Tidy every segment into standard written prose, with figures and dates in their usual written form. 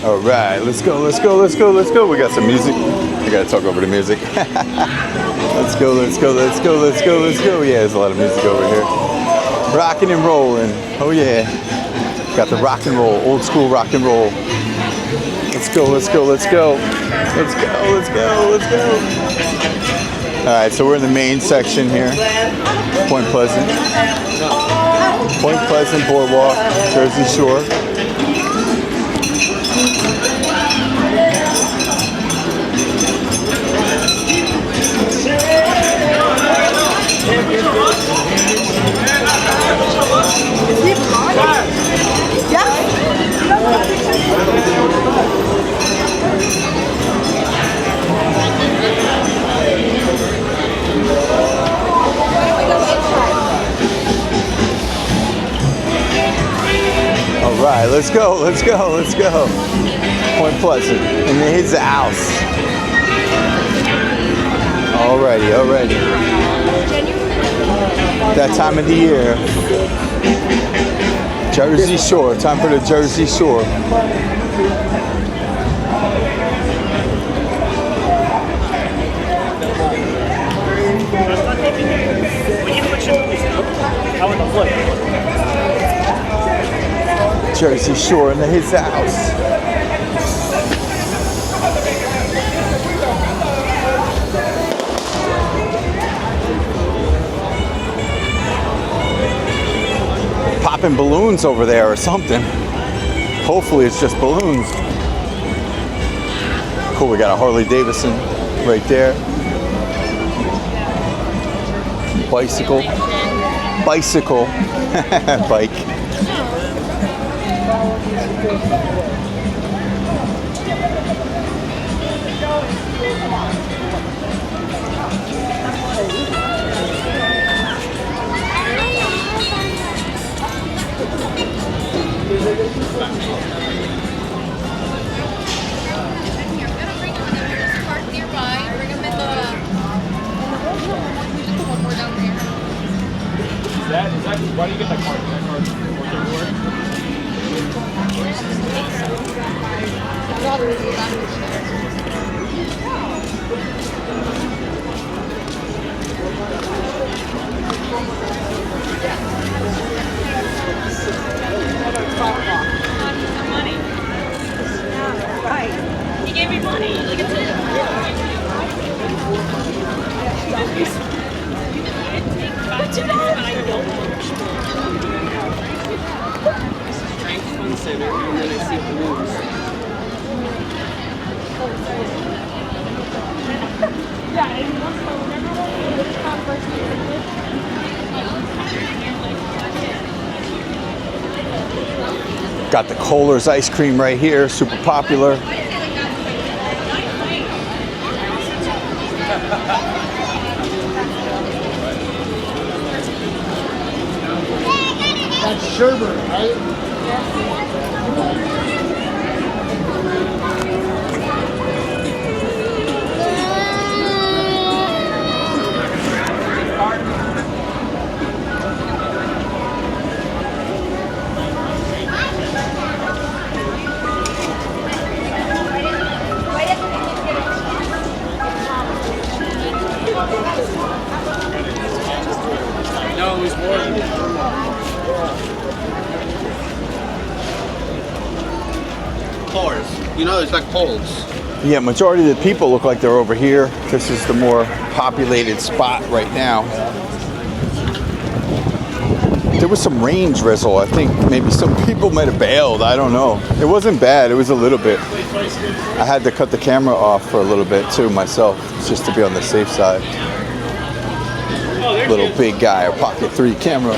All right, let's go, let's go, let's go, let's go. We got some music. I gotta talk over the music. Let's go, let's go, let's go, let's go, let's go. Yeah, there's a lot of music over here. Rocking and rolling. Oh yeah. Got the rock and roll, old school rock and roll. Let's go, let's go, let's go. Let's go, let's go, let's go. All right, so we're in the main section here. Point Pleasant. Point Pleasant Boardwalk, Jersey Shore. All right, let's go, let's go, let's go. Point Pleasant, and his house. Alrighty, alrighty. That time of the year. Jersey Shore, time for the Jersey Shore. Jersey Shore and his house. Popping balloons over there or something. Hopefully it's just balloons. Cool, we got a Harley Davidson right there. Bicycle. Bicycle. Bike. Why do you get that card? That card works everywhere? He gave me money. Look at this. Strength Fun Center, and then I see balloons. Got the Kohler's ice cream right here, super popular. That's sherbet, right? No, it was more than poles. You know, there's like poles. Yeah, majority of the people look like they're over here. This is the more populated spot right now. There was some rain drizzle. I think maybe some people might have bailed. I don't know. It wasn't bad. It was a little bit. I had to cut the camera off for a little bit too myself, just to be on the safe side. Little big guy, a Pocket 3 camera.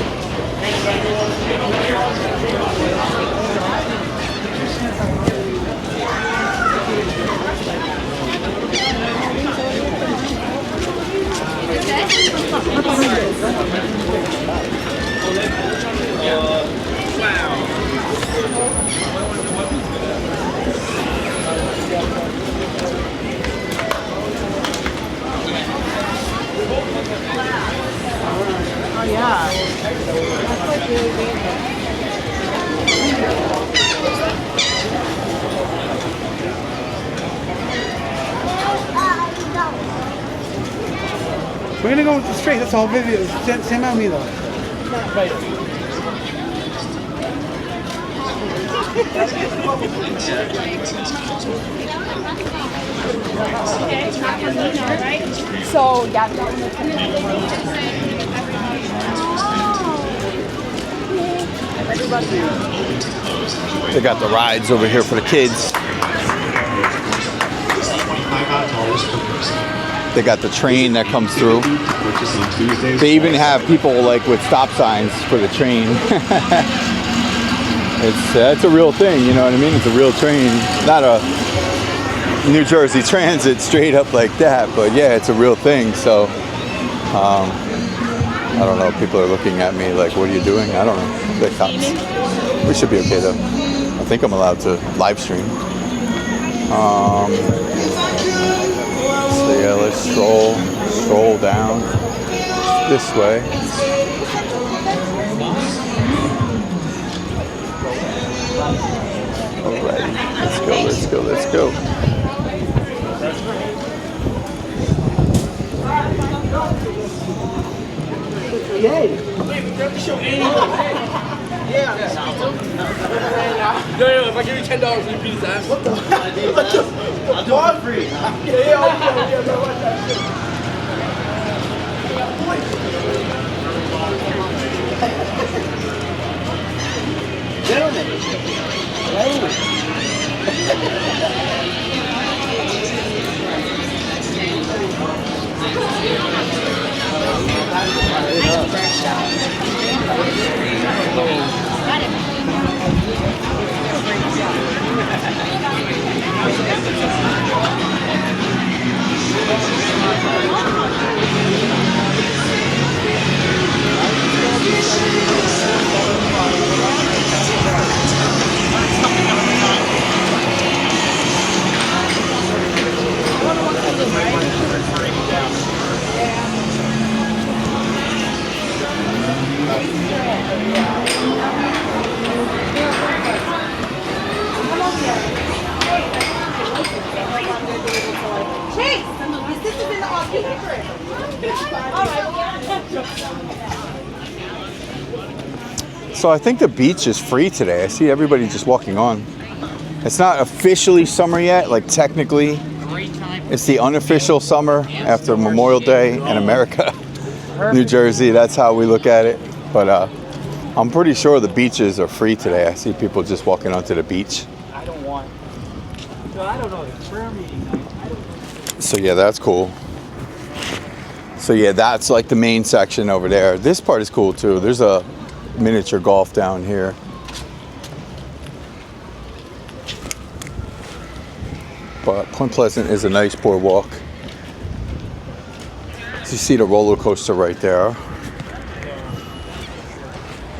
Oh yeah. That's like good. We're gonna go straight. That's all. Same out me though. Right. So, yeah. They got the rides over here for the kids. They got the train that comes through. They even have people like with stop signs for the train. It's a real thing, you know what I mean? It's a real train, not a New Jersey Transit straight up like that, but yeah, it's a real thing. So I don't know. People are looking at me like, "What are you doing?" I don't know. The cops. We should be okay though. I think I'm allowed to live stream. So yeah, let's stroll down this way. Alrighty, let's go. Yay! No, if I give you $10, you beat his ass. What the? I'll do it free. So I think the beach is free today. I see everybody just walking on. It's not officially summer yet, like technically. It's the unofficial summer after Memorial Day in America. New Jersey, that's how we look at it. But I'm pretty sure the beaches are free today. I see people just walking onto the beach. I don't want. No, I don't know. It's prayer meeting. So yeah, that's cool. So yeah, that's like the main section over there. This part is cool too. There's a miniature golf down here. But Point Pleasant is a nice boardwalk. So you see the roller coaster right there.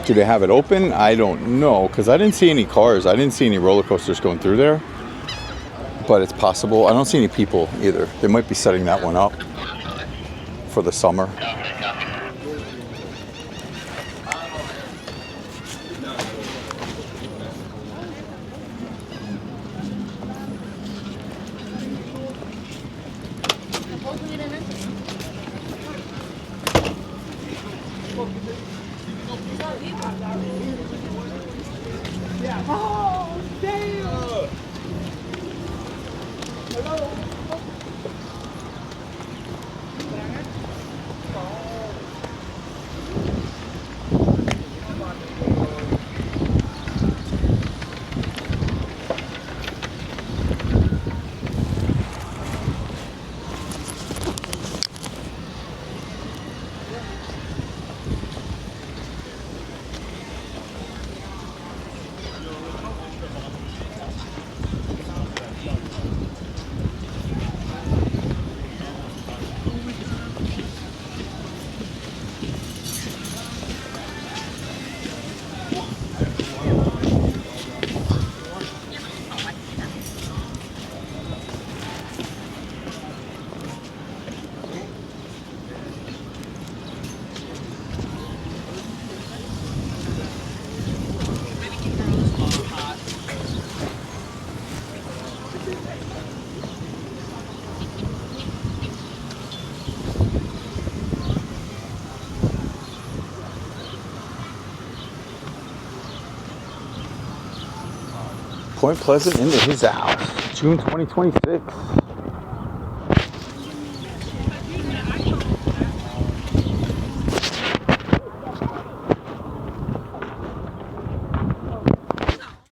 Do they have it open? I don't know, because I didn't see any cars. I didn't see any roller coasters going through there. But it's possible. I don't see any people either. They might be setting that one up for the summer. Point Pleasant into his house. June 2026.